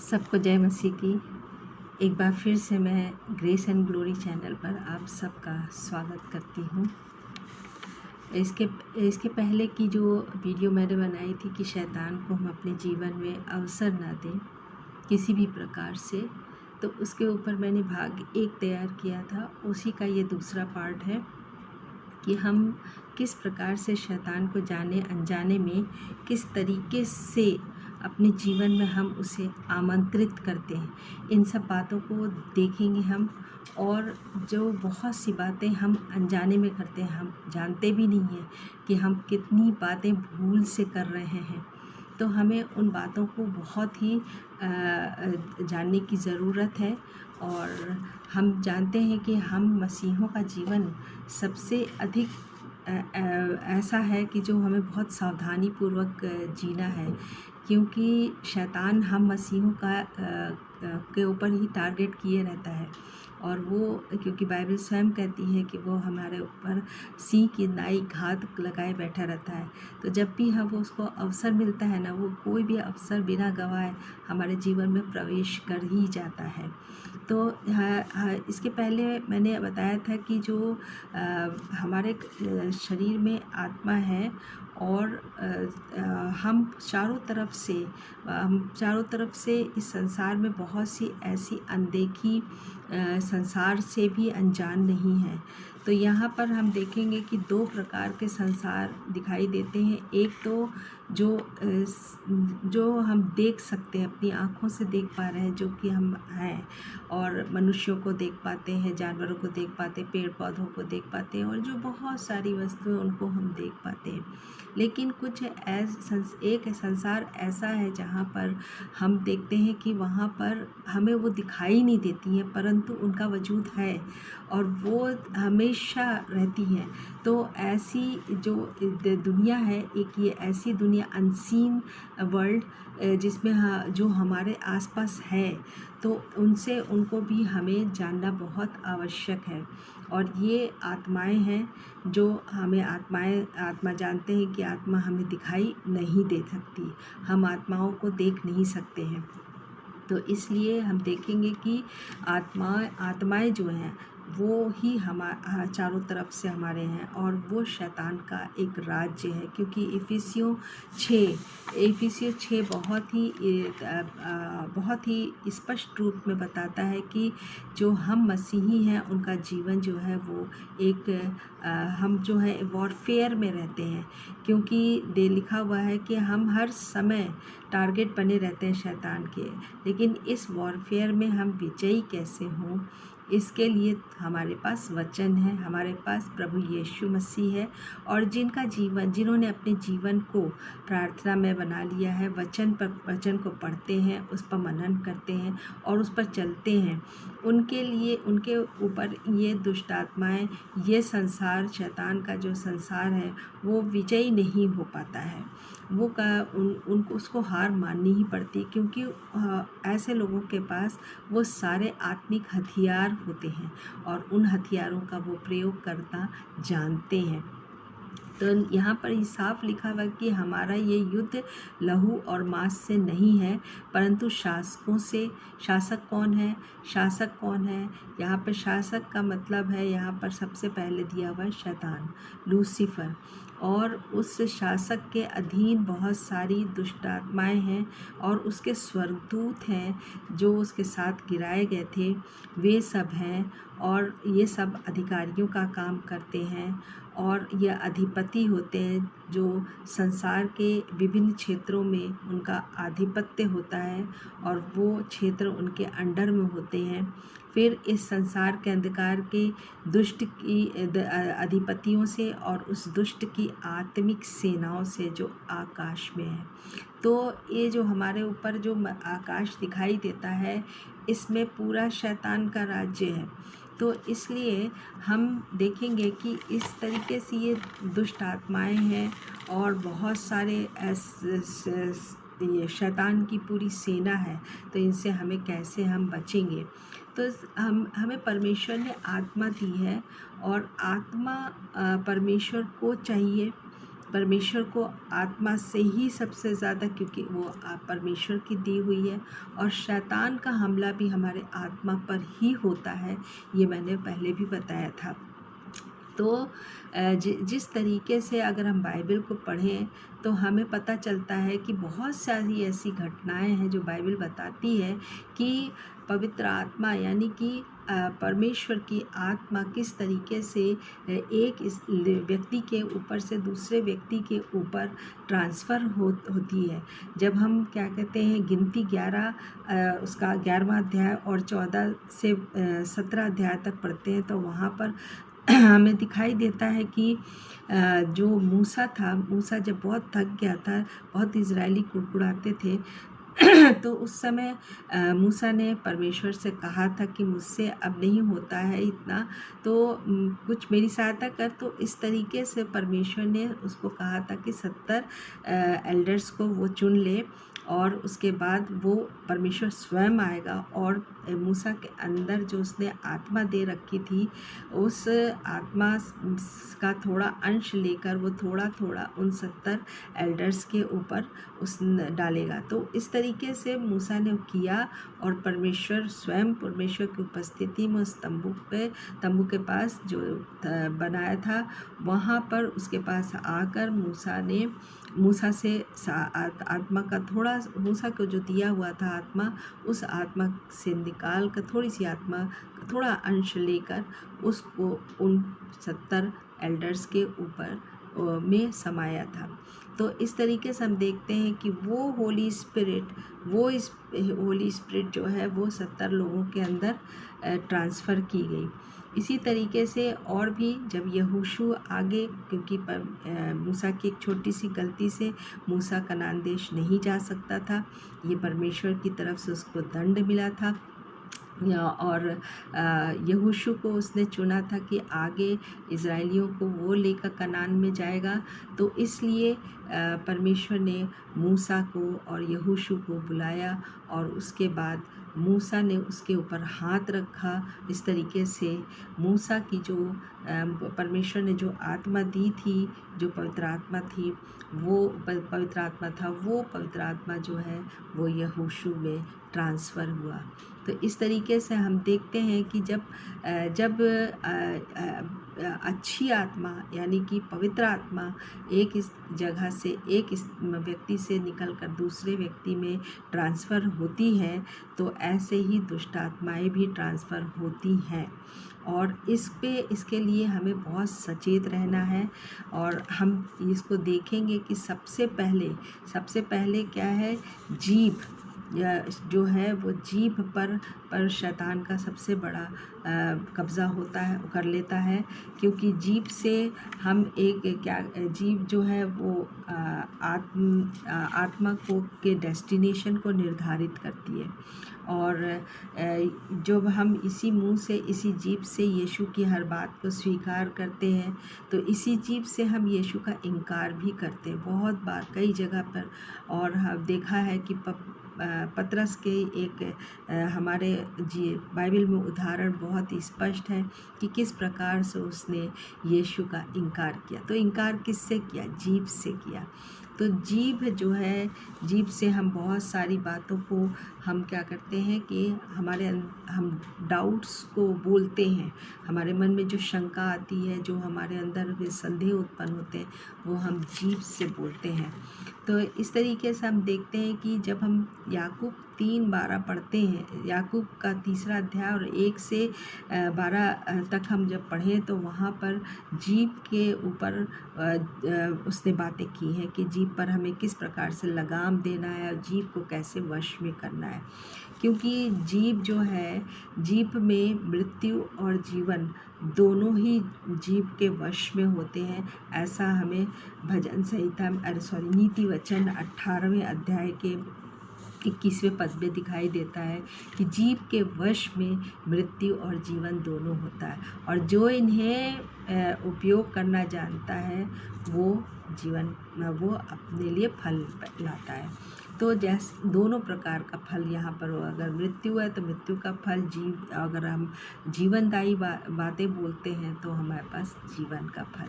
सबको जय मसीह की। एक बार फिर से मैं ग्रेस एंड ग्लोरी चैनल पर आप सबका स्वागत करती हूँ। इसके इसके पहले की जो वीडियो मैंने बनाई थी कि शैतान को हम अपने जीवन में अवसर ना दें किसी भी प्रकार से, तो उसके ऊपर मैंने भाग 1 तैयार किया था। उसी का ये दूसरा पार्ट है कि हम किस प्रकार से शैतान को जाने अनजाने में किस तरीके से अपने जीवन में हम उसे आमंत्रित करते हैं। इन सब बातों को देखेंगे हम। और जो बहुत सी बातें हम अनजाने में करते हैं, हम जानते भी नहीं हैं कि हम कितनी बातें भूल से कर रहे हैं। तो हमें उन बातों को बहुत ही जानने की ज़रूरत है। और हम जानते हैं कि हम मसीहों का जीवन सबसे अधिक ऐसा है कि जो हमें बहुत सावधानी पूर्वक जीना है, क्योंकि शैतान हम मसीहों के ऊपर ही टारगेट किए रहता है। और वो क्योंकि बाइबल स्वयं कहती है कि वो हमारे ऊपर सिंह की नाई घात लगाए बैठा रहता है। तो जब भी हम उसको अवसर मिलता है ना, वो कोई भी अवसर बिना गवाए हमारे जीवन में प्रवेश कर ही जाता है। तो इसके पहले मैंने बताया था कि जो हमारे शरीर में आत्मा है और हम चारों तरफ से इस संसार में बहुत सी ऐसी अनदेखी संसार से भी अनजान नहीं है। तो यहाँ पर हम देखेंगे कि 2 प्रकार के संसार दिखाई देते हैं। एक तो जो हम देख सकते हैं, अपनी आँखों से देख पा रहे हैं, जो कि हम हैं, और मनुष्यों को देख पाते हैं, जानवरों को देख पाते हैं, पेड़ पौधों को देख पाते हैं, और जो बहुत सारी वस्तुएं उनको हम देख पाते हैं। लेकिन एक संसार ऐसा है जहाँ पर हम देखते हैं कि वहाँ पर हमें वो दिखाई नहीं देती हैं, परंतु उनका वजूद है और वो हमेशा रहती हैं। तो ऐसी जो दुनिया है, एक ये ऐसी दुनिया अनसीन वर्ल्ड जिसमें जो हमारे आसपास है, तो उनको भी हमें जानना बहुत आवश्यक है। और ये आत्माएं हैं जो हमें आत्मा जानते हैं कि आत्मा हमें दिखाई नहीं दे सकती, हम आत्माओं को देख नहीं सकते हैं। तो इसलिए हम देखेंगे कि आत्माएं जो हैं वो ही चारों तरफ से हमारे हैं, और वो शैतान का एक राज्य है। क्योंकि इफिसियों 6 बहुत ही स्पष्ट रूप में बताता है कि जो हम मसीही हैं उनका जीवन जो है वो हम जो है वॉरफेयर में रहते हैं। क्योंकि लिखा हुआ है कि हम हर समय टारगेट बने रहते हैं शैतान के। लेकिन इस वॉरफेयर में हम विजयी कैसे हों, इसके लिए हमारे पास वचन है, हमारे पास प्रभु यीशु मसीह है। और जिन्होंने अपने जीवन को प्रार्थना में बना लिया है, वचन को पढ़ते हैं, उस पर मनन करते हैं और उस पर चलते हैं, उनके ऊपर ये दुष्ट आत्माएं, ये संसार, शैतान का जो संसार है, वो विजयी नहीं हो पाता है। उनको उसको हार माननी ही पड़ती, क्योंकि ऐसे लोगों के पास वो सारे आत्मिक हथियार होते हैं और उन हथियारों का वो प्रयोग करना जानते हैं। तो यहाँ पर ही साफ लिखा हुआ कि हमारा ये युद्ध लहू और मांस से नहीं है, परंतु शासकों से। शासक कौन है? यहाँ पर शासक का मतलब है, यहाँ पर सबसे पहले दिया हुआ है शैतान, लूसीफर। और उस शासक के अधीन बहुत सारी दुष्ट आत्माएँ हैं और उसके स्वर्गदूत हैं जो उसके साथ गिराए गए थे, वे सब हैं। और ये सब अधिकारियों का काम करते हैं और ये अधिपति होते हैं जो संसार के विभिन्न क्षेत्रों में उनका आधिपत्य होता है और वो क्षेत्र उनके अंडर में होते हैं। फिर इस संसार के अंधकार के दुष्ट की अधिपतियों से और उस दुष्ट की आत्मिक सेनाओं से जो आकाश में है। तो ये जो हमारे ऊपर जो आकाश दिखाई देता है, इसमें पूरा शैतान का राज्य है। तो इसलिए हम देखेंगे कि इस तरीके से ये दुष्ट आत्माएं हैं और बहुत सारे ये शैतान की पूरी सेना है। तो इनसे हमें कैसे हम बचेंगे? तो हमें परमेश्वर ने आत्मा दी है और आत्मा परमेश्वर को चाहिए परमेश्वर को आत्मा से ही सबसे ज़्यादा, क्योंकि वो परमेश्वर की दी हुई है, और शैतान का हमला भी हमारे आत्मा पर ही होता है, ये मैंने पहले भी बताया था। तो जिस तरीके से अगर हम बाइबल को पढ़ें तो हमें पता चलता है कि बहुत सारी ऐसी घटनाएं हैं जो बाइबल बताती है कि पवित्र आत्मा यानी कि परमेश्वर की आत्मा किस तरीके से एक इस व्यक्ति के ऊपर से दूसरे व्यक्ति के ऊपर ट्रांसफ़र होती है। जब हम क्या कहते हैं गिनती 11 उसका 11वां अध्याय और 14 से 17 अध्याय तक पढ़ते हैं तो वहाँ पर हमें दिखाई देता है कि जो मूसा जब बहुत थक गया था, बहुत इजरायली कुड़कुड़ाते थे तो उस समय मूसा ने परमेश्वर से कहा था कि मुझसे अब नहीं होता है इतना, तो कुछ मेरी सहायता कर। तो इस तरीके से परमेश्वर ने उसको कहा था कि 70 एल्डर्स को वो चुन ले, और उसके बाद वो परमेश्वर स्वयं आएगा और मूसा के अंदर जो उसने आत्मा दे रखी थी उस आत्मा का थोड़ा अंश लेकर वो थोड़ा थोड़ा उन 70 एल्डर्स के ऊपर उस डालेगा। तो इस तरीके से मूसा ने किया, और परमेश्वर स्वयं परमेश्वर की उपस्थिति में उस तंबू के पास जो बनाया था वहाँ पर उसके पास आकर मूसा से आत्मा का थोड़ा, मूसा को जो दिया हुआ था आत्मा, उस आत्मा से निकाल कर थोड़ी सी आत्मा थोड़ा अंश लेकर उसको उन 70 एल्डर्स के ऊपर में समाया था। तो इस तरीके से हम देखते हैं कि वो होली स्पिरिट जो है वो 70 लोगों के अंदर ट्रांसफ़र की गई। इसी तरीके से और भी जब यहोशू आगे, क्योंकि मूसा की एक छोटी सी गलती से मूसा कनान देश नहीं जा सकता था, ये परमेश्वर की तरफ से उसको दंड मिला था, और यहोशू को उसने चुना था कि आगे इज़राइलियों को वो लेकर कनान में जाएगा। तो इसलिए परमेश्वर ने मूसा को और यहोशू को बुलाया, और उसके बाद मूसा ने उसके ऊपर हाथ रखा। इस तरीके से मूसा की जो परमेश्वर ने जो आत्मा दी थी, जो पवित्र आत्मा थी, वो पवित्र आत्मा था, वो पवित्र आत्मा जो है वो यहोशू में ट्रांसफ़र हुआ। तो इस तरीके से हम देखते हैं कि जब अच्छी आत्मा यानी कि पवित्र आत्मा एक इस जगह से एक इस व्यक्ति से निकलकर दूसरे व्यक्ति में ट्रांसफ़र होती है, तो ऐसे ही दुष्ट आत्माएँ भी ट्रांसफ़र होती हैं। और इसके लिए हमें बहुत सचेत रहना है, और हम इसको देखेंगे कि सबसे पहले क्या है, जीभ जो है वो जीभ पर शैतान का सबसे बड़ा कब्ज़ा होता है, कर लेता है, क्योंकि जीभ से हम जीभ जो है वो आत्मा को के डेस्टिनेशन को निर्धारित करती है। और जब हम इसी मुंह से, इसी जीभ से यीशु की हर बात को स्वीकार करते हैं, तो इसी जीभ से हम यीशु का इनकार भी करते हैं बहुत बार, कई जगह पर। और हम देखा है कि पतरस के एक हमारे बाइबल में उदाहरण बहुत ही स्पष्ट है कि किस प्रकार से उसने यीशु का इनकार किया। तो इनकार किससे किया? जीभ से किया। तो जीभ जो है, जीभ से हम बहुत सारी बातों को हम क्या करते हैं कि हम डाउट्स को बोलते हैं, हमारे मन में जो शंका आती है, जो हमारे अंदर में संदेह उत्पन्न होते हैं, वो हम जीभ से बोलते हैं। तो इस तरीके से हम देखते हैं कि जब हम याकूब 3:12 पढ़ते हैं, याकूब का 3रा अध्याय और 1 से 12 तक हम जब पढ़ें, तो वहाँ पर जीभ के ऊपर उसने बातें की हैं कि जीभ पर हमें किस प्रकार से लगाम देना है और जीभ को कैसे वश में करना है। क्योंकि जीभ जो है, जीभ में मृत्यु और जीवन दोनों ही जीभ के वश में होते हैं। ऐसा हमें भजन संहिता नीति वचन 18वें अध्याय के 21वें पद में दिखाई देता है कि जीभ के वश में मृत्यु और जीवन दोनों होता है, और जो इन्हें उपयोग करना जानता है वो अपने लिए फल लाता है। तो जैसे दोनों प्रकार का फल यहाँ पर हो, अगर मृत्यु है तो मृत्यु का फल, अगर हम जीवनदायी बातें बोलते हैं तो हमारे पास जीवन का फल।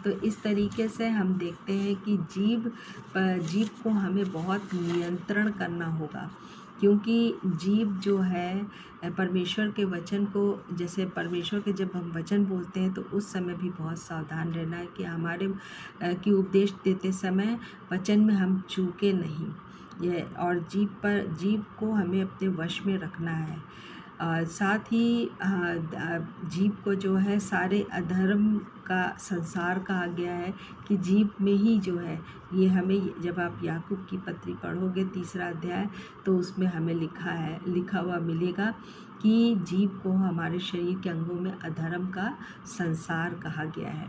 तो इस तरीके से हम देखते हैं कि जीभ को हमें बहुत नियंत्रण करना होगा, क्योंकि जीभ जो है परमेश्वर के वचन को, जैसे परमेश्वर के जब हम वचन बोलते हैं तो उस समय भी बहुत सावधान रहना है कि हमारे की उपदेश देते समय वचन में हम चूके नहीं। ये और जीभ को हमें अपने वश में रखना है। साथ ही जीभ को जो है सारे अधर्म का संसार कहा गया है कि जीभ में ही जो है ये हमें, जब आप याकूब की पत्री पढ़ोगे 3 अध्याय तो उसमें हमें लिखा हुआ मिलेगा कि जीभ को हमारे शरीर के अंगों में अधर्म का संसार कहा गया है।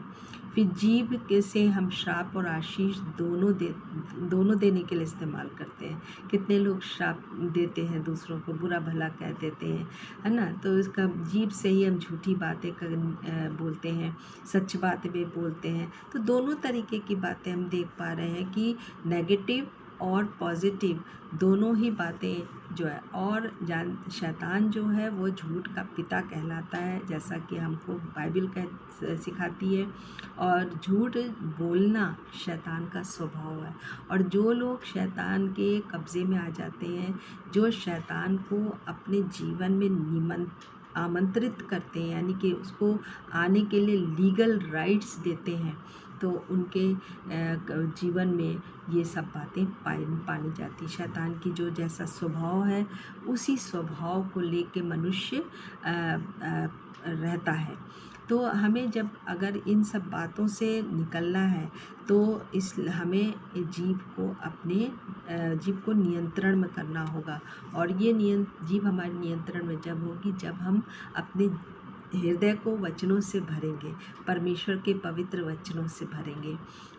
फिर जीभ से हम श्राप और आशीष दोनों देने के लिए इस्तेमाल करते हैं। कितने लोग श्राप देते हैं, दूसरों को बुरा भला कह देते हैं, है ना। तो इसका जीभ से ही हम झूठी बातें बोलते हैं, सच बात भी बोलते हैं। तो दोनों तरीके की बातें हम देख पा रहे हैं कि नेगेटिव और पॉजिटिव दोनों ही बातें जो है। और शैतान जो है वो झूठ का पिता कहलाता है, जैसा कि हमको बाइबल सिखाती है। और झूठ बोलना शैतान का स्वभाव है। और जो लोग शैतान के कब्ज़े में आ जाते हैं, जो शैतान को अपने जीवन में आमंत्रित करते हैं, यानी कि उसको आने के लिए लीगल राइट्स देते हैं, तो उनके जीवन में ये सब बातें पानी जाती। शैतान की जो जैसा स्वभाव है उसी स्वभाव को लेके मनुष्य रहता है। तो हमें जब अगर इन सब बातों से निकलना है तो हमें जीभ को नियंत्रण में करना होगा। और ये जीभ हमारे नियंत्रण में जब होगी जब हम अपने हृदय को वचनों से भरेंगे, परमेश्वर के पवित्र वचनों से भरेंगे।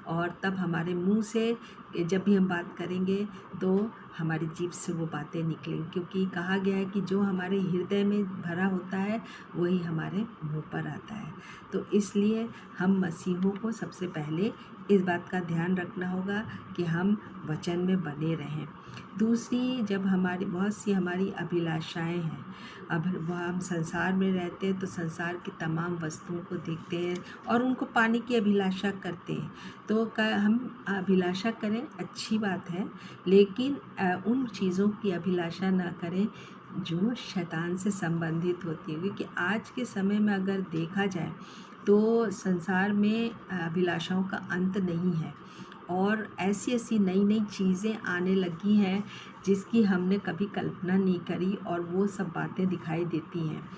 और तब हमारे मुंह से जब भी हम बात करेंगे तो हमारी जीभ से वो बातें निकलेंगी, क्योंकि कहा गया है कि जो हमारे हृदय में भरा होता है वही हमारे मुंह पर आता है। तो इसलिए हम मसीहों को सबसे पहले इस बात का ध्यान रखना होगा कि हम वचन में बने रहें। दूसरी, जब बहुत सी हमारी अभिलाषाएं हैं, अब हम संसार में रहते हैं तो संसार की तमाम वस्तुओं को देखते हैं और उनको पाने की अभिलाषा करते हैं। तो हम अभिलाषा करें, अच्छी बात है, लेकिन उन चीज़ों की अभिलाषा ना करें जो शैतान से संबंधित होती है। क्योंकि आज के समय में अगर देखा जाए तो संसार में अभिलाषाओं का अंत नहीं है और ऐसी नई चीज़ें आने लगी हैं जिसकी हमने कभी कल्पना नहीं करी, और वो सब बातें दिखाई देती हैं।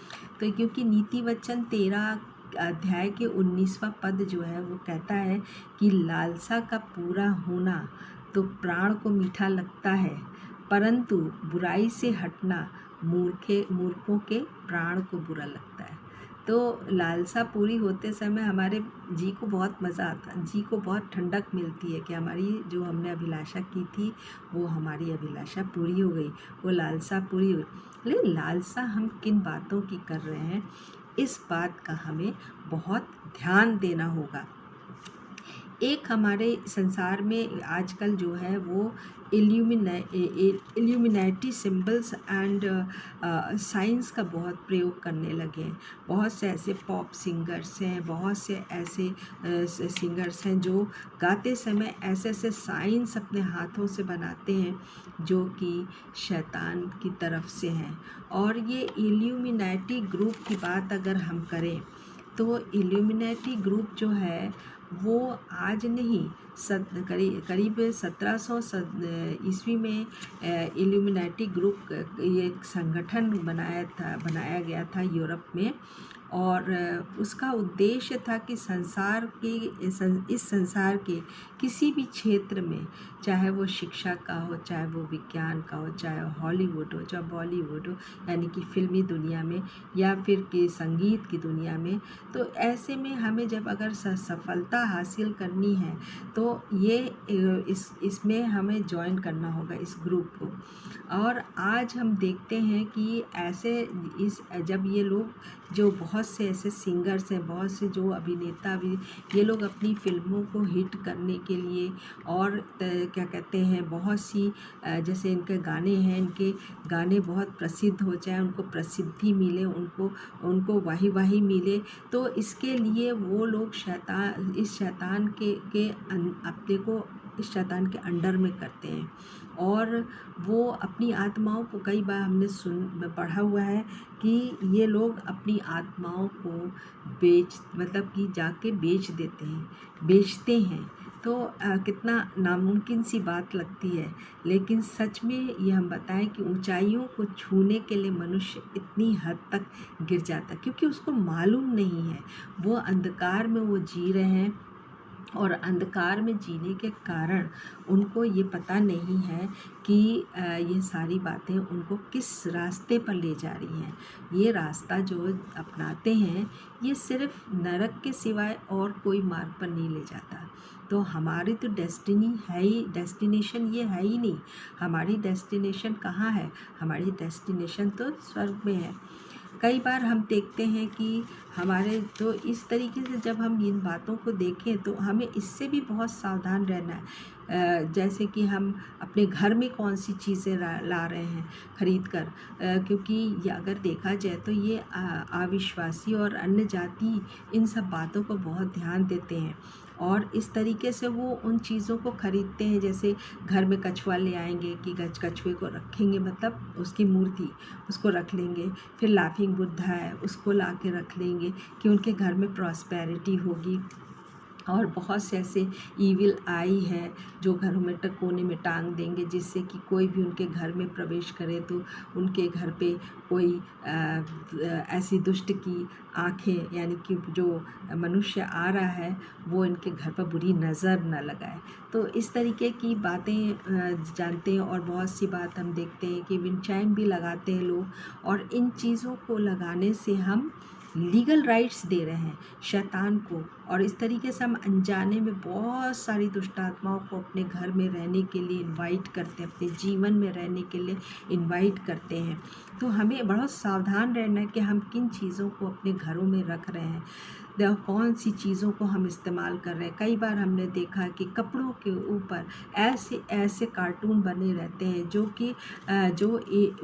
तो क्योंकि नीति वचन 13 अध्याय के 19वां पद जो है वो कहता है कि लालसा का पूरा होना तो प्राण को मीठा लगता है, परंतु बुराई से हटना मूर्खों के प्राण को बुरा लगता है। तो लालसा पूरी होते समय हमारे जी को बहुत मज़ा आता, जी को बहुत ठंडक मिलती है कि हमारी जो हमने अभिलाषा की थी वो हमारी अभिलाषा पूरी हो गई, वो लालसा पूरी हो गई। लेकिन लालसा हम किन बातों की कर रहे हैं, इस बात का हमें बहुत ध्यान देना होगा। एक हमारे संसार में आजकल जो है वो इल्यूमिनेटी सिंबल्स एंड साइंस का बहुत प्रयोग करने लगे हैं। बहुत से ऐसे पॉप सिंगर्स हैं, बहुत से ऐसे सिंगर्स हैं जो गाते समय ऐसे साइंस अपने हाथों से बनाते हैं जो कि शैतान की तरफ से हैं। और ये इल्यूमिनेटी ग्रुप की बात अगर हम करें तो इल्यूमिनेटी ग्रुप जो है वो आज नहीं, करीब 1700 ईस्वी में इल्यूमिनेटी ग्रुप ये संगठन बनाया गया था यूरोप में। और उसका उद्देश्य था कि इस संसार के किसी भी क्षेत्र में, चाहे वो शिक्षा का हो, चाहे वो विज्ञान का हो, चाहे हॉलीवुड हो, चाहे बॉलीवुड हो, यानी कि फिल्मी दुनिया में, या फिर कि संगीत की दुनिया में, तो ऐसे में हमें जब अगर सफलता हासिल करनी है तो तो ये इसमें हमें जॉइन करना होगा इस ग्रुप को। और आज हम देखते हैं कि ऐसे जब ये लोग जो बहुत से ऐसे सिंगर्स हैं, बहुत से जो अभिनेता भी, ये लोग अपनी फिल्मों को हिट करने के लिए और क्या कहते हैं, बहुत सी जैसे इनके गाने हैं, इनके गाने बहुत प्रसिद्ध हो जाए, उनको प्रसिद्धि मिले, उनको वाही मिले, तो इसके लिए वो लोग शैतान अपने को इस शैतान के अंडर में करते हैं। और वो अपनी आत्माओं को, कई बार हमने पढ़ा हुआ है कि ये लोग अपनी आत्माओं को मतलब कि जाके बेचते हैं। तो कितना नामुमकिन सी बात लगती है, लेकिन सच में ये हम बताएं कि ऊंचाइयों को छूने के लिए मनुष्य इतनी हद तक गिर जाता है, क्योंकि उसको मालूम नहीं है, वो अंधकार में वो जी रहे हैं, और अंधकार में जीने के कारण उनको ये पता नहीं है कि ये सारी बातें उनको किस रास्ते पर ले जा रही हैं। ये रास्ता जो अपनाते हैं, ये सिर्फ नरक के सिवाय और कोई मार्ग पर नहीं ले जाता। तो हमारी तो डेस्टिनी है ही, डेस्टिनेशन ये है ही नहीं। हमारी डेस्टिनेशन कहाँ है? हमारी डेस्टिनेशन तो स्वर्ग में है। कई बार हम देखते हैं कि हमारे तो इस तरीके से जब हम इन बातों को देखें तो हमें इससे भी बहुत सावधान रहना है। जैसे कि हम अपने घर में कौन सी चीज़ें ला रहे हैं खरीद कर, क्योंकि ये अगर देखा जाए तो ये अविश्वासी और अन्य जाति इन सब बातों को बहुत ध्यान देते हैं, और इस तरीके से वो उन चीज़ों को ख़रीदते हैं। जैसे घर में कछुआ ले आएंगे कि कछुए को रखेंगे, मतलब उसकी मूर्ति, उसको रख लेंगे। फिर लाफिंग बुद्धा है, उसको ला के रख लेंगे कि उनके घर में प्रॉस्पेरिटी होगी। और बहुत से ऐसे ईविल आई है जो घरों में कोने में टांग देंगे, जिससे कि कोई भी उनके घर में प्रवेश करे तो उनके घर पे कोई ऐसी दुष्ट की आँखें, यानी कि जो मनुष्य आ रहा है वो इनके घर पर बुरी नज़र न लगाए। तो इस तरीके की बातें जानते हैं। और बहुत सी बात हम देखते हैं कि विंड चाइम भी लगाते हैं लोग, और इन चीज़ों को लगाने से हम लीगल राइट्स दे रहे हैं शैतान को। और इस तरीके से हम अनजाने में बहुत सारी दुष्ट आत्माओं को अपने घर में रहने के लिए इनवाइट करते हैं, अपने जीवन में रहने के लिए इनवाइट करते हैं। तो हमें बहुत सावधान रहना है कि हम किन चीज़ों को अपने घरों में रख रहे हैं, कौन सी चीज़ों को हम इस्तेमाल कर रहे हैं। कई बार हमने देखा कि कपड़ों के ऊपर ऐसे कार्टून बने रहते हैं जो कि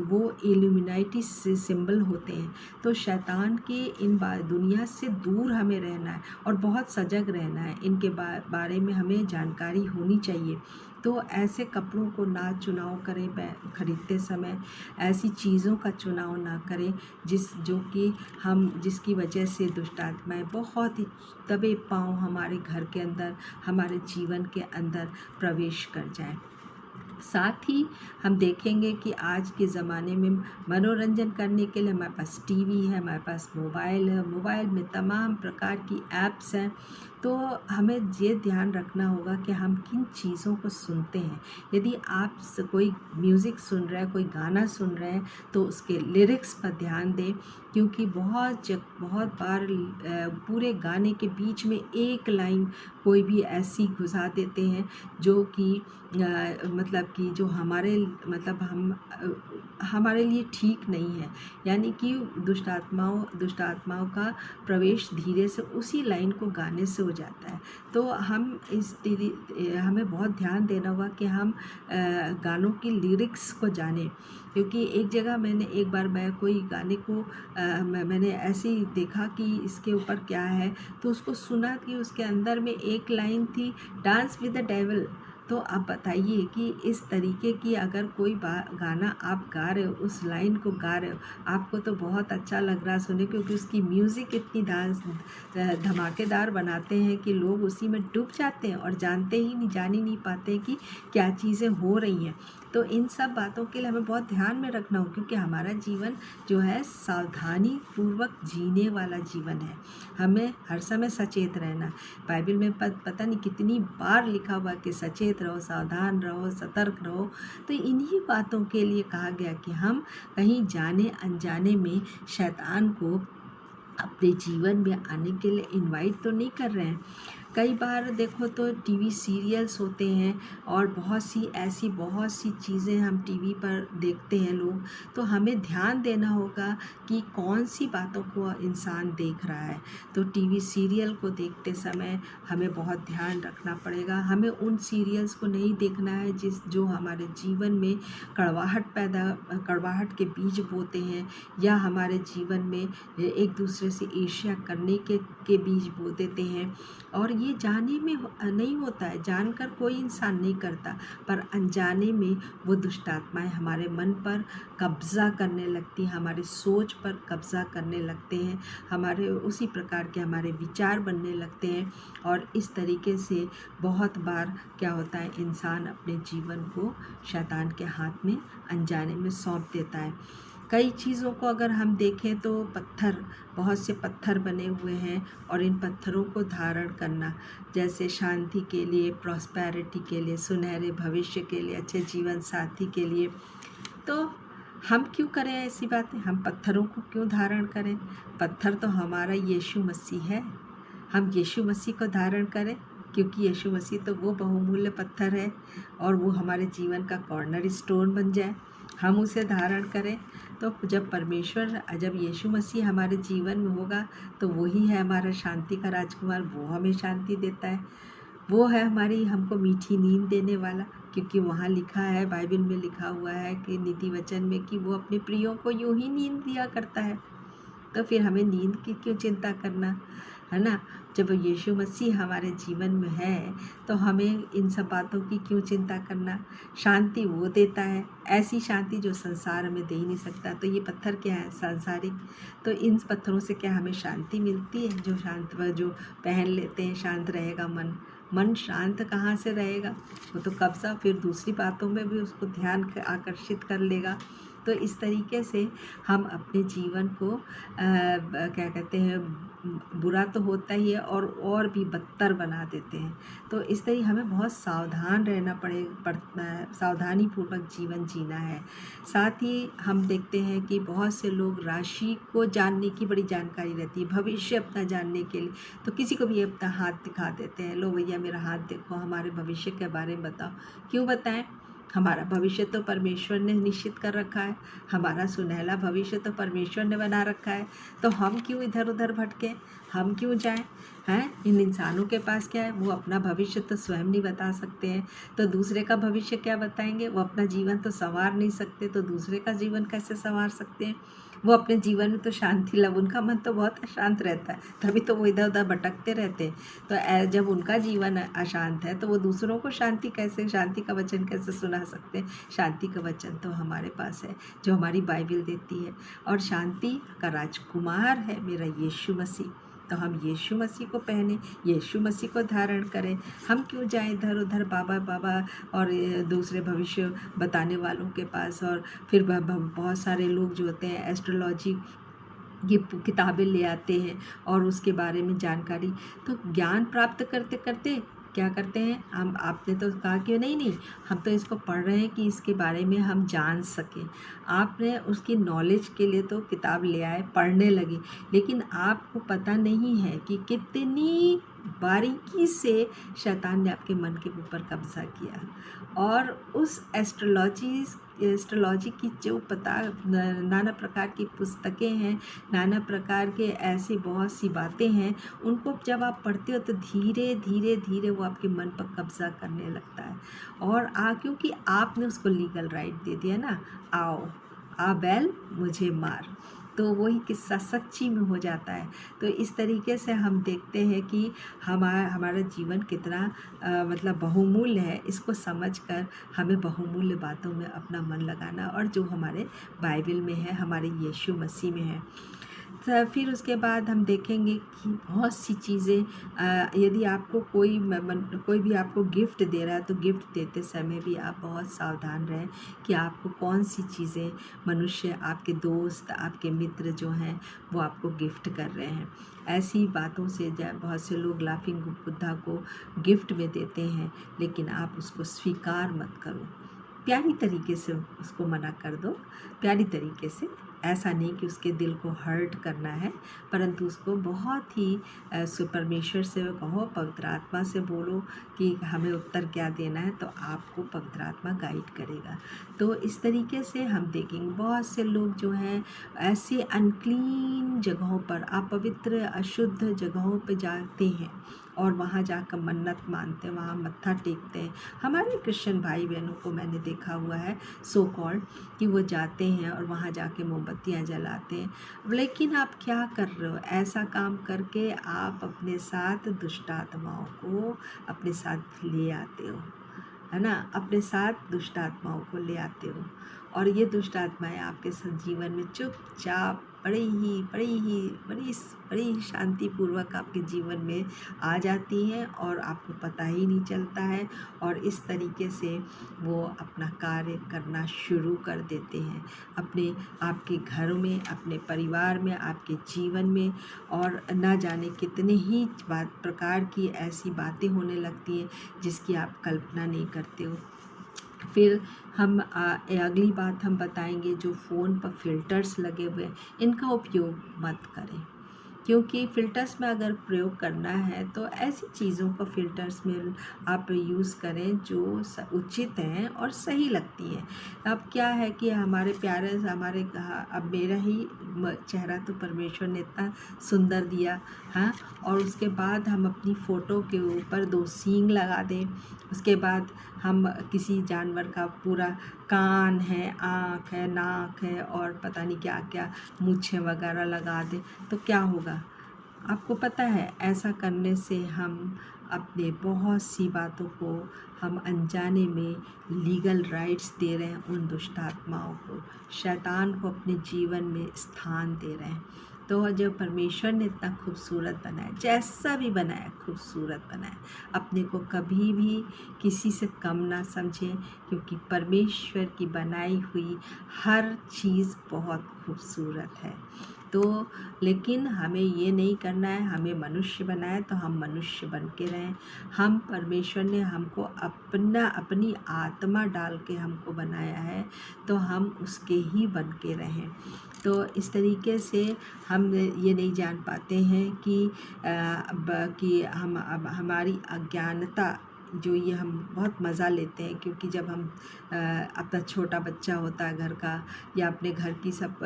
वो इल्यूमिनाटी से सिंबल होते हैं। तो शैतान के इन दुनिया से दूर हमें रहना है और बहुत सजग रहना है। इनके बारे में हमें जानकारी होनी चाहिए। तो ऐसे कपड़ों को ना चुनाव करें खरीदते समय, ऐसी चीज़ों का चुनाव ना करें जिसकी वजह से दुष्ट आत्माएँ बहुत ही दबे पाँव हमारे घर के अंदर, हमारे जीवन के अंदर प्रवेश कर जाएं। साथ ही हम देखेंगे कि आज के ज़माने में मनोरंजन करने के लिए हमारे पास टीवी है, हमारे पास मोबाइल है, मोबाइल में तमाम प्रकार की ऐप्स हैं। तो हमें ये ध्यान रखना होगा कि हम किन चीज़ों को सुनते हैं। यदि आप कोई म्यूज़िक सुन रहे हैं, कोई गाना सुन रहे हैं, तो उसके लिरिक्स पर ध्यान दें, क्योंकि बहुत बार पूरे गाने के बीच में एक लाइन कोई भी ऐसी घुसा देते हैं जो कि मतलब कि जो हमारे लिए ठीक नहीं है। यानी कि दुष्ट आत्माओं का प्रवेश धीरे से उसी लाइन को गाने से हो जाता है। तो हमें बहुत ध्यान देना होगा कि हम गानों की लिरिक्स को जानें। क्योंकि एक बार मैं कोई गाने को मैंने ऐसे ही देखा कि इसके ऊपर क्या है, तो उसको सुना कि उसके अंदर में एक लाइन थी, डांस विद द डेविल। तो आप बताइए कि इस तरीके की अगर कोई गाना आप गा रहे हो, उस लाइन को गा रहे हो, आपको तो बहुत अच्छा लग रहा है सुने, क्योंकि उसकी म्यूज़िक इतनी धमाकेदार बनाते हैं कि लोग उसी में डूब जाते हैं और जान ही नहीं पाते कि क्या चीज़ें हो रही हैं। तो इन सब बातों के लिए हमें बहुत ध्यान में रखना हो, क्योंकि हमारा जीवन जो है सावधानी पूर्वक जीने वाला जीवन है। हमें हर समय सचेत रहना। बाइबल में पता नहीं कितनी बार लिखा हुआ कि सचेत रहो, सावधान रहो, सतर्क रहो। तो इन्हीं बातों के लिए कहा गया कि हम कहीं जाने अनजाने में शैतान को अपने जीवन में आने के लिए इनवाइट तो नहीं कर रहे हैं। कई बार देखो तो टीवी सीरियल्स होते हैं और बहुत सी चीज़ें हम टीवी पर देखते हैं लोग, तो हमें ध्यान देना होगा कि कौन सी बातों को इंसान देख रहा है। तो टीवी सीरियल को देखते समय हमें बहुत ध्यान रखना पड़ेगा। हमें उन सीरियल्स को नहीं देखना है जो हमारे जीवन में कड़वाहट के बीज बोते हैं, या हमारे जीवन में एक दूसरे से ईर्ष्या करने के बीज बो देते हैं। और ये जाने में नहीं होता है, जानकर कोई इंसान नहीं करता, पर अनजाने में वो दुष्ट आत्माएं हमारे मन पर कब्ज़ा करने लगती हैं, हमारे सोच पर कब्ज़ा करने लगते हैं, हमारे उसी प्रकार के हमारे विचार बनने लगते हैं। और इस तरीके से बहुत बार क्या होता है, इंसान अपने जीवन को शैतान के हाथ में अनजाने में सौंप देता है। कई चीज़ों को अगर हम देखें तो बहुत से पत्थर बने हुए हैं, और इन पत्थरों को धारण करना, जैसे शांति के लिए, प्रॉस्पेरिटी के लिए, सुनहरे भविष्य के लिए, अच्छे जीवन साथी के लिए, तो हम क्यों करें ऐसी बातें? हम पत्थरों को क्यों धारण करें? पत्थर तो हमारा यीशु मसीह है। हम यीशु मसीह को धारण करें, क्योंकि यीशु मसीह तो वो बहुमूल्य पत्थर है, और वो हमारे जीवन का कॉर्नर स्टोन बन जाए, हम उसे धारण करें। तो जब यीशु मसीह हमारे जीवन में होगा, तो वही है हमारा शांति का राजकुमार, वो हमें शांति देता है, वो है हमको मीठी नींद देने वाला। क्योंकि वहाँ लिखा है, बाइबल में लिखा हुआ है कि नीति वचन में, कि वो अपने प्रियों को यूं ही नींद दिया करता है। तो फिर हमें नींद की क्यों चिंता करना, है ना? जब यीशु मसीह हमारे जीवन में है, तो हमें इन सब बातों की क्यों चिंता करना? शांति वो देता है, ऐसी शांति जो संसार में दे ही नहीं सकता। तो ये पत्थर क्या है? सांसारिक। तो इन पत्थरों से क्या हमें शांति मिलती है? जो पहन लेते हैं, शांत रहेगा मन शांत कहाँ से रहेगा? वो तो कब्ज़ा फिर दूसरी बातों में भी उसको ध्यान आकर्षित कर लेगा। तो इस तरीके से हम अपने जीवन को क्या कहते हैं, बुरा तो होता ही है, और भी बदतर बना देते हैं। तो इस तरह हमें बहुत सावधान रहना पड़ता है, सावधानीपूर्वक जीवन जीना है। साथ ही हम देखते हैं कि बहुत से लोग राशि को जानने की बड़ी जानकारी रहती है, भविष्य अपना जानने के लिए, तो किसी को भी अपना हाथ दिखा देते हैं, लो भैया मेरा हाथ देखो, हमारे भविष्य के बारे में बताओ। क्यों बताएं? हमारा भविष्य तो परमेश्वर ने निश्चित कर रखा है, हमारा सुनहला भविष्य तो परमेश्वर ने बना रखा है। तो हम क्यों इधर उधर भटकें, हम क्यों जाएं? हैं? इन इंसानों के पास क्या है? वो अपना भविष्य तो स्वयं नहीं बता सकते हैं, तो दूसरे का भविष्य क्या बताएंगे? वो अपना जीवन तो संवार नहीं सकते, तो दूसरे का जीवन कैसे संवार सकते हैं? वो अपने जीवन में तो शांति उनका मन तो बहुत अशांत रहता है, तभी तो वो इधर उधर भटकते रहते हैं। तो जब उनका जीवन अशांत है, तो वो दूसरों को शांति का वचन कैसे सुना सकते हैं? शांति का वचन तो हमारे पास है, जो हमारी बाइबल देती है, और शांति का राजकुमार है मेरा यीशु मसीह। तो हम यीशु मसीह को पहने, यीशु मसीह को धारण करें। हम क्यों जाएं इधर उधर बाबा और दूसरे भविष्य बताने वालों के पास? और फिर बहुत सारे लोग जो होते हैं एस्ट्रोलॉजी ये किताबें ले आते हैं, और उसके बारे में जानकारी, तो ज्ञान प्राप्त करते करते क्या करते हैं हम? आपने तो कहा कि नहीं, हम तो इसको पढ़ रहे हैं कि इसके बारे में हम जान सकें। आपने उसकी नॉलेज के लिए तो किताब ले आए, पढ़ने लगे, लेकिन आपको पता नहीं है कि कितनी बारीकी से शैतान ने आपके मन के ऊपर कब्जा किया, और उस एस्ट्रोलॉजी की जो नाना प्रकार की पुस्तकें हैं, नाना प्रकार के ऐसी बहुत सी बातें हैं, उनको जब आप पढ़ते हो तो धीरे धीरे वो आपके मन पर कब्जा करने लगता है। और क्योंकि आपने उसको लीगल राइट दे दिया ना, आ बैल मुझे मार, तो वही किस्सा सच्ची में हो जाता है। तो इस तरीके से हम देखते हैं कि हमारा जीवन कितना मतलब बहुमूल्य है। इसको समझकर हमें बहुमूल्य बातों में अपना मन लगाना, और जो हमारे बाइबल में है, हमारे यीशु मसीह में है। तो फिर उसके बाद हम देखेंगे कि बहुत सी चीज़ें, यदि आपको कोई भी आपको गिफ्ट दे रहा है, तो गिफ्ट देते समय भी आप बहुत सावधान रहें कि आपको कौन सी चीज़ें मनुष्य, आपके दोस्त, आपके मित्र जो हैं, वो आपको गिफ्ट कर रहे हैं। ऐसी बातों से बहुत से लोग लाफिंग बुद्धा को गिफ्ट में देते हैं, लेकिन आप उसको स्वीकार मत करो, प्यारी तरीके से उसको मना कर दो, प्यारी तरीके से ऐसा नहीं कि उसके दिल को हर्ट करना है, परंतु उसको बहुत ही परमेश्वर से कहो, पवित्र आत्मा से बोलो कि हमें उत्तर क्या देना है, तो आपको पवित्र आत्मा गाइड करेगा। तो इस तरीके से हम देखेंगे बहुत से लोग जो हैं ऐसे अनक्लीन जगहों पर, अपवित्र अशुद्ध जगहों पर जाते हैं और वहाँ जाकर मन्नत मानते हैं, वहाँ मत्था टेकते हैं। हमारे क्रिश्चियन भाई बहनों को मैंने देखा हुआ है सो कॉल्ड कि वो जाते हैं और वहाँ जाके मोमबत्तियाँ जलाते हैं। लेकिन आप क्या कर रहे हो? ऐसा काम करके आप अपने साथ दुष्ट आत्माओं को अपने साथ ले आते हो, है ना? अपने साथ दुष्ट आत्माओं को ले आते हो और ये दुष्ट आत्माएं आपके जीवन में चुपचाप बड़ी ही शांतिपूर्वक आपके जीवन में आ जाती हैं और आपको पता ही नहीं चलता है, और इस तरीके से वो अपना कार्य करना शुरू कर देते हैं अपने आपके घरों में, अपने परिवार में, आपके जीवन में, और ना जाने कितने ही प्रकार की ऐसी बातें होने लगती हैं जिसकी आप कल्पना नहीं करते हो। फिर हम अगली बात हम बताएंगे, जो फ़ोन पर फ़िल्टर्स लगे हुए हैं इनका उपयोग मत करें, क्योंकि फ़िल्टर्स में अगर प्रयोग करना है तो ऐसी चीज़ों को फ़िल्टर्स में आप यूज़ करें जो उचित हैं और सही लगती हैं। अब क्या है कि हमारे प्यारे हमारे अब मेरा ही चेहरा तो परमेश्वर ने इतना सुंदर दिया, हाँ, और उसके बाद हम अपनी फ़ोटो के ऊपर 2 सींग लगा दें, उसके बाद हम किसी जानवर का पूरा कान है, आँख है, नाक है और पता नहीं क्या क्या मूंछें वगैरह लगा दें, तो क्या होगा? आपको पता है ऐसा करने से हम अपने बहुत सी बातों को हम अनजाने में लीगल राइट्स दे रहे हैं उन दुष्ट आत्माओं को, शैतान को अपने जीवन में स्थान दे रहे हैं। तो जब परमेश्वर ने इतना खूबसूरत बनाया, जैसा भी बनाया खूबसूरत बनाया, अपने को कभी भी किसी से कम ना समझें, क्योंकि परमेश्वर की बनाई हुई हर चीज़ बहुत खूबसूरत है। तो लेकिन हमें ये नहीं करना है, हमें मनुष्य बनाया तो हम मनुष्य बन के रहें। हम परमेश्वर ने हमको अपनी आत्मा डाल के हमको बनाया है, तो हम उसके ही बन के रहें। तो इस तरीके से हम ये नहीं जान पाते हैं कि हम हमारी अज्ञानता जो ये हम बहुत मज़ा लेते हैं, क्योंकि जब हम अपना छोटा बच्चा होता है घर का, या अपने घर की सब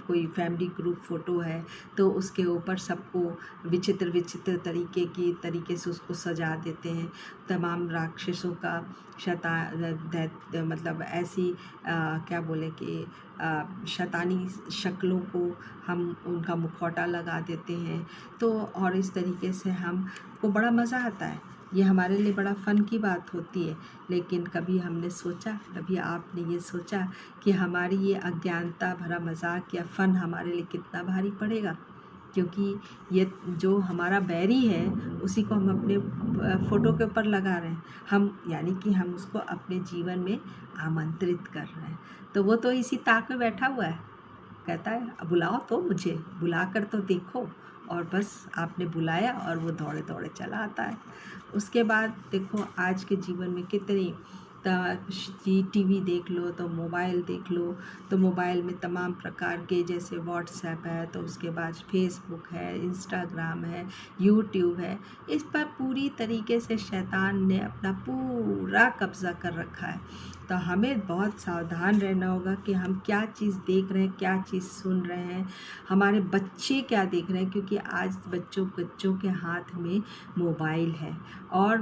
कोई फैमिली ग्रुप फ़ोटो है तो उसके ऊपर सबको विचित्र तरीके से उसको सजा देते हैं। तमाम राक्षसों का मतलब ऐसी क्या बोले कि शैतानी शक्लों को हम उनका मुखौटा लगा देते हैं। तो और इस तरीके से हमको बड़ा मज़ा आता है, ये हमारे लिए बड़ा फ़न की बात होती है। लेकिन कभी हमने सोचा, कभी आपने ये सोचा कि हमारी ये अज्ञानता भरा मजाक या फ़न हमारे लिए कितना भारी पड़ेगा? क्योंकि ये जो हमारा बैरी है उसी को हम अपने फ़ोटो के ऊपर लगा रहे हैं, हम यानी कि हम उसको अपने जीवन में आमंत्रित कर रहे हैं। तो वो तो इसी ताक में बैठा हुआ है, कहता है बुलाओ तो मुझे, बुला कर तो देखो, और बस आपने बुलाया और वो दौड़े दौड़े चला आता है। उसके बाद देखो आज के जीवन में कितनी टीवी देख लो तो मोबाइल देख लो, तो मोबाइल में तमाम प्रकार के, जैसे व्हाट्सएप है, तो उसके बाद फेसबुक है, इंस्टाग्राम है, यूट्यूब है, इस पर पूरी तरीके से शैतान ने अपना पूरा कब्ज़ा कर रखा है। तो हमें बहुत सावधान रहना होगा कि हम क्या चीज़ देख रहे हैं, क्या चीज़ सुन रहे हैं, हमारे बच्चे क्या देख रहे हैं, क्योंकि आज बच्चों के हाथ में मोबाइल है, और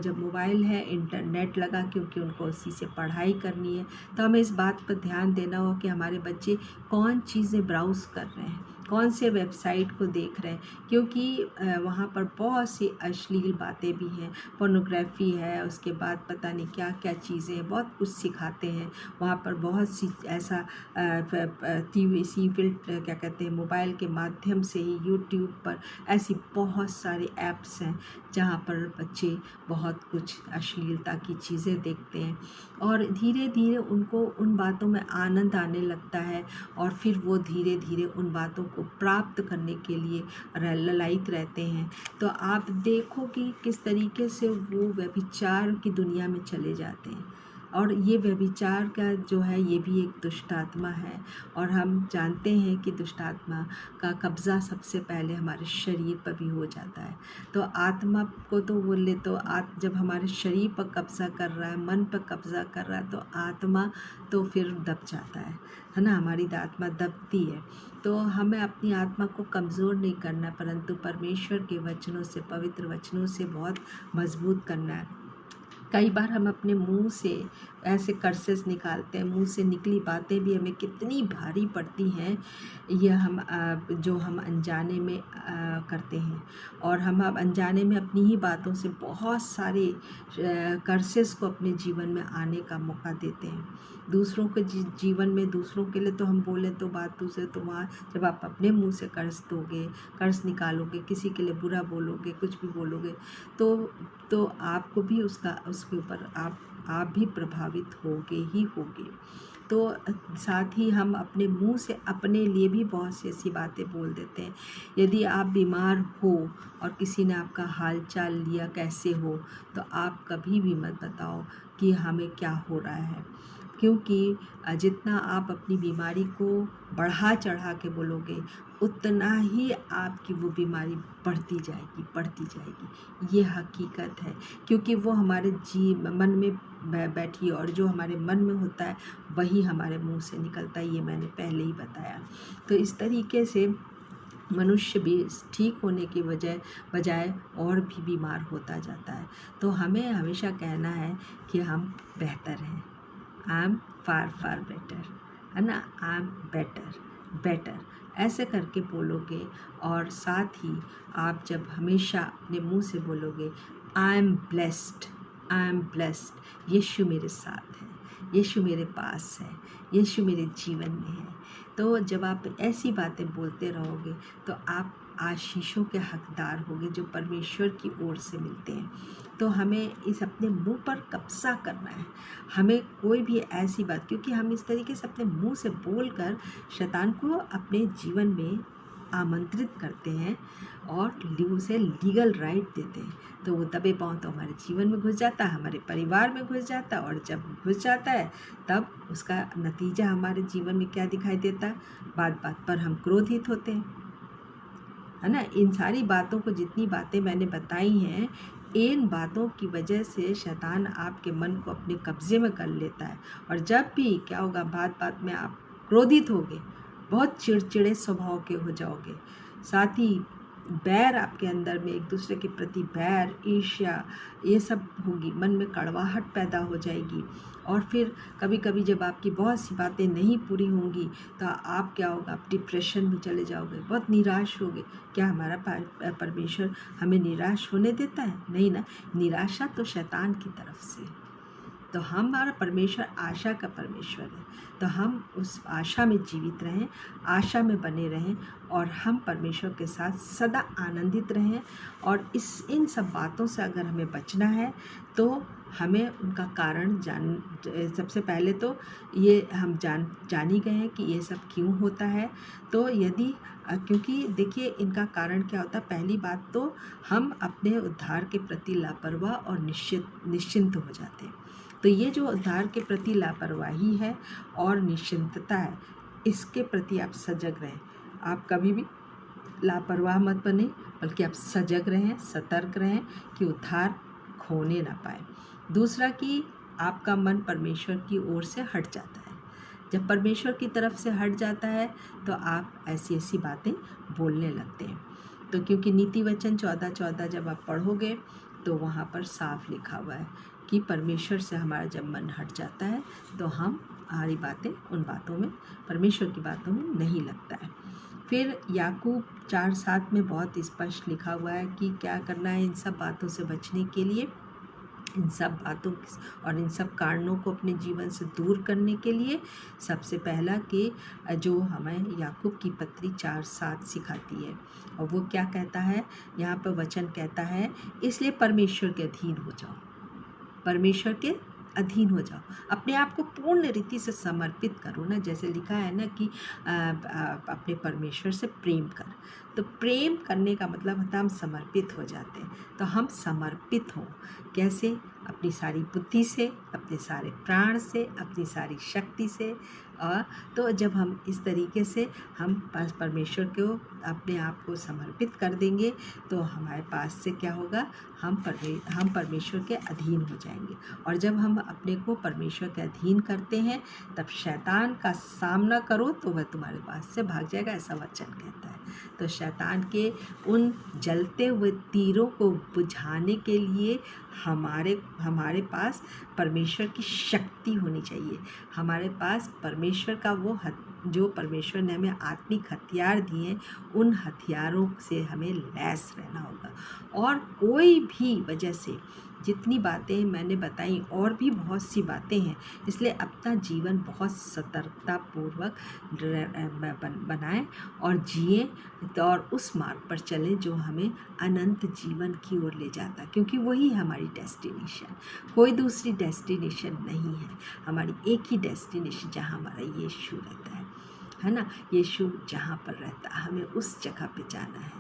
जब मोबाइल है, इंटरनेट लगा, क्योंकि उनको उसी से पढ़ाई करनी है। तो हमें इस बात पर ध्यान देना होगा कि हमारे बच्चे कौन चीज़ें ब्राउज़ कर रहे हैं, कौन से वेबसाइट को देख रहे हैं, क्योंकि वहाँ पर बहुत सी अश्लील बातें भी हैं, पोर्नोग्राफी है, उसके बाद पता नहीं क्या क्या चीज़ें, बहुत कुछ सिखाते हैं वहाँ पर। बहुत सी ऐसा क्या कहते हैं, मोबाइल के माध्यम से ही यूट्यूब पर ऐसी बहुत सारे ऐप्स हैं जहाँ पर बच्चे बहुत कुछ अश्लीलता की चीज़ें देखते हैं, और धीरे धीरे उनको उन बातों में आनंद आने लगता है, और फिर वो धीरे धीरे उन बातों को प्राप्त करने के लिए ललायित रहते हैं। तो आप देखो कि किस तरीके से वो व्यभिचार की दुनिया में चले जाते हैं। और ये व्यभिचार का जो है ये भी एक दुष्ट आत्मा है। और हम जानते हैं कि दुष्ट आत्मा का कब्ज़ा सबसे पहले हमारे शरीर पर भी हो जाता है। तो आत्मा को तो बोले तो जब हमारे शरीर पर कब्ज़ा कर रहा है, मन पर कब्ज़ा कर रहा है, तो आत्मा तो फिर दब जाता है ना, हमारी आत्मा दबती है। तो हमें अपनी आत्मा को कमज़ोर नहीं करना, परंतु परमेश्वर के वचनों से, पवित्र वचनों से बहुत मजबूत करना है। कई बार हम अपने मुंह से ऐसे कर्सेस निकालते हैं, मुंह से निकली बातें भी हमें कितनी भारी पड़ती हैं, यह हम जो हम अनजाने में करते हैं। और हम अब अनजाने में अपनी ही बातों से बहुत सारे कर्सेस को अपने जीवन में आने का मौका देते हैं। दूसरों के जीवन में, दूसरों के लिए तो हम बोले तो बात दूसरे, तो वहाँ जब आप अपने मुंह से कर्ज दोगे, कर्ज निकालोगे, किसी के लिए बुरा बोलोगे, कुछ भी बोलोगे, तो आपको भी उसके ऊपर आप भी प्रभावित होगे ही होगे। तो साथ ही हम अपने मुंह से अपने लिए भी बहुत सी ऐसी बातें बोल देते हैं। यदि आप बीमार हो और किसी ने आपका हाल चाल लिया कैसे हो, तो आप कभी भी मत बताओ कि हमें क्या हो रहा है, क्योंकि जितना आप अपनी बीमारी को बढ़ा चढ़ा के बोलोगे, उतना ही आपकी वो बीमारी बढ़ती जाएगी। ये हकीकत है, क्योंकि वो हमारे मन में बैठी है, और जो हमारे मन में होता है वही हमारे मुंह से निकलता है। ये मैंने पहले ही बताया। तो इस तरीके से मनुष्य भी ठीक होने की बजाय और भी बीमार होता जाता है। तो हमें हमेशा कहना है कि हम बेहतर हैं, आई एम फार बेटर, है ना, आई एम बेटर ऐसे करके बोलोगे। और साथ ही आप जब हमेशा अपने मुंह से बोलोगे आई एम ब्लेस्ड, यीशु मेरे साथ है, यीशु मेरे पास है, यीशु मेरे जीवन में है, तो जब आप ऐसी बातें बोलते रहोगे तो आप आशीषों के हकदार होगे जो परमेश्वर की ओर से मिलते हैं। तो हमें इस अपने मुंह पर कब्जा करना है। हमें कोई भी ऐसी बात, क्योंकि हम इस तरीके से अपने मुंह से बोलकर शैतान को अपने जीवन में आमंत्रित करते हैं और उसे लीगल राइट देते हैं। तो वो दबे पाँव तो हमारे जीवन में घुस जाता है, हमारे परिवार में घुस जाता है, और जब घुस जाता है तब उसका नतीजा हमारे जीवन में क्या दिखाई देता है, बात बात पर हम क्रोधित होते हैं, है ना। इन सारी बातों को, जितनी बातें मैंने बताई हैं, इन बातों की वजह से शैतान आपके मन को अपने कब्जे में कर लेता है। और जब भी क्या होगा, बात बात में आप क्रोधित होगे, बहुत चिड़चिड़े स्वभाव के हो जाओगे। साथ ही बैर आपके अंदर में, एक दूसरे के प्रति बैर, ईर्ष्या, ये सब होगी, मन में कड़वाहट पैदा हो जाएगी। और फिर कभी कभी जब आपकी बहुत सी बातें नहीं पूरी होंगी तो आप क्या होगा, आप डिप्रेशन में चले जाओगे, बहुत निराश होगे। क्या हमारा परमेश्वर हमें निराश होने देता है? नहीं ना। निराशा तो शैतान की तरफ से। तो हमारा परमेश्वर आशा का परमेश्वर है। तो हम उस आशा में जीवित रहें, आशा में बने रहें, और हम परमेश्वर के साथ सदा आनंदित रहें। और इन सब बातों से अगर हमें बचना है तो हमें उनका कारण सबसे पहले तो ये हम जान ही गए हैं कि ये सब क्यों होता है। तो यदि क्योंकि देखिए, इनका कारण क्या होता है। पहली बात तो हम अपने उद्धार के प्रति लापरवाह और निश्चिंत हो जाते हैं। तो ये जो उद्धार के प्रति लापरवाही है और निश्चिंतता है, इसके प्रति आप सजग रहें। आप कभी भी लापरवाह मत बने, बल्कि आप सजग रहें, सतर्क रहें कि उद्धार खोने ना पाए। दूसरा कि आपका मन परमेश्वर की ओर से हट जाता है। जब परमेश्वर की तरफ से हट जाता है तो आप ऐसी ऐसी बातें बोलने लगते हैं। तो क्योंकि नीति वचन 14:14 जब आप पढ़ोगे तो वहाँ पर साफ लिखा हुआ है कि परमेश्वर से हमारा जब मन हट जाता है तो हमारी बातें उन बातों में, परमेश्वर की बातों में नहीं लगता है। फिर याकूब 4:7 में बहुत स्पष्ट लिखा हुआ है कि क्या करना है इन सब बातों से बचने के लिए। इन सब बातों और इन सब कारणों को अपने जीवन से दूर करने के लिए सबसे पहला कि जो हमें याकूब की पत्री 4:7 सिखाती है, और वो क्या कहता है, यहाँ पर वचन कहता है, इसलिए परमेश्वर के अधीन हो जाओ, परमेश्वर के अधीन हो जाओ, अपने आप को पूर्ण रीति से समर्पित करो ना। जैसे लिखा है ना कि अपने परमेश्वर से प्रेम कर, तो प्रेम करने का मतलब होता है हम समर्पित हो जाते हैं। तो हम समर्पित हों, कैसे? अपनी सारी बुद्धि से, अपने सारे प्राण से, अपनी सारी शक्ति से। तो जब हम इस तरीके से हम परमेश्वर को अपने आप को समर्पित कर देंगे तो हमारे पास से क्या होगा, हम परमेश्वर के अधीन हो जाएंगे। और जब हम अपने को परमेश्वर के अधीन करते हैं तब शैतान का सामना करो तो वह तुम्हारे पास से भाग जाएगा, ऐसा वचन कहता है। तो शैतान के उन जलते हुए तीरों को बुझाने के लिए हमारे पास परमेश्वर की शक्ति होनी चाहिए। हमारे पास परमेश्वर का वो जो परमेश्वर ने हमें आत्मिक हथियार दिए हैं, उन हथियारों से हमें लैस रहना होगा। और कोई भी वजह से, जितनी बातें मैंने बताई और भी बहुत सी बातें हैं, इसलिए अपना जीवन बहुत सतर्कतापूर्वक बनाएं और जिए, तो और उस मार्ग पर चलें जो हमें अनंत जीवन की ओर ले जाता, क्योंकि वही हमारी डेस्टिनेशन, कोई दूसरी डेस्टिनेशन नहीं है। हमारी एक ही डेस्टिनेशन जहाँ हमारा यीशु रहता है ना। यीशु जहाँ पर रहता है हमें उस जगह पे जाना है,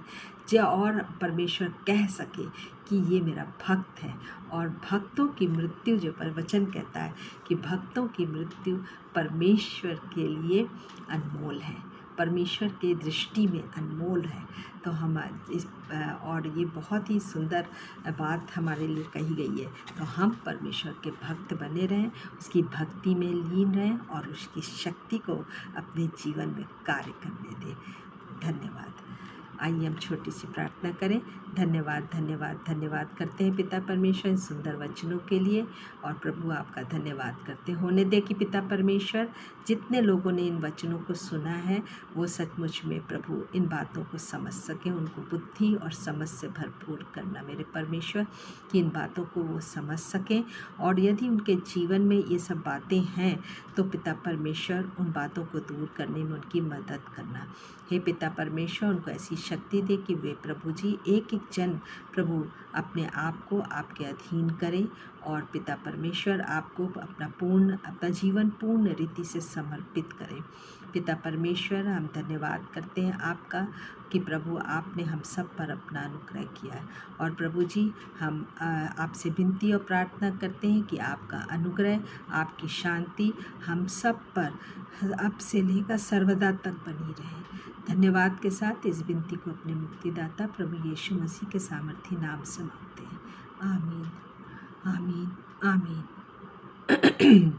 जो और परमेश्वर कह सके कि ये मेरा भक्त है। और भक्तों की मृत्यु, जो वचन कहता है कि भक्तों की मृत्यु परमेश्वर के लिए अनमोल है, परमेश्वर के दृष्टि में अनमोल है। तो हम और ये बहुत ही सुंदर बात हमारे लिए कही गई है। तो हम परमेश्वर के भक्त बने रहें, उसकी भक्ति में लीन रहें और उसकी शक्ति को अपने जीवन में कार्य करने दें। धन्यवाद। आइए हम छोटी सी प्रार्थना करें। धन्यवाद धन्यवाद धन्यवाद करते हैं पिता परमेश्वर इन सुंदर वचनों के लिए, और प्रभु आपका धन्यवाद करते होने दे कि पिता परमेश्वर जितने लोगों ने इन वचनों को सुना है वो सचमुच में प्रभु इन बातों को समझ सकें, उनको बुद्धि और समझ से भरपूर करना मेरे परमेश्वर, कि इन बातों को वो समझ सकें। और यदि उनके जीवन में ये सब बातें हैं तो पिता परमेश्वर उन बातों को दूर करने में उनकी मदद करना। हे पिता परमेश्वर, उनको ऐसी शक्ति दे कि वे प्रभु जी एक एक जन प्रभु अपने आप को आपके अधीन करें, और पिता परमेश्वर आपको अपना जीवन पूर्ण रीति से समर्पित करें। पिता परमेश्वर, हम धन्यवाद करते हैं आपका कि प्रभु आपने हम सब पर अपना अनुग्रह किया है। और प्रभु जी, हम आपसे विनती और प्रार्थना करते हैं कि आपका अनुग्रह, आपकी शांति हम सब पर अब से लेकर सर्वदा तक बनी रहे। धन्यवाद के साथ इस विनती को अपने मुक्तिदाता प्रभु यीशु मसीह के सामर्थी नाम से मांगते हैं। आमीन आमीन आमीन।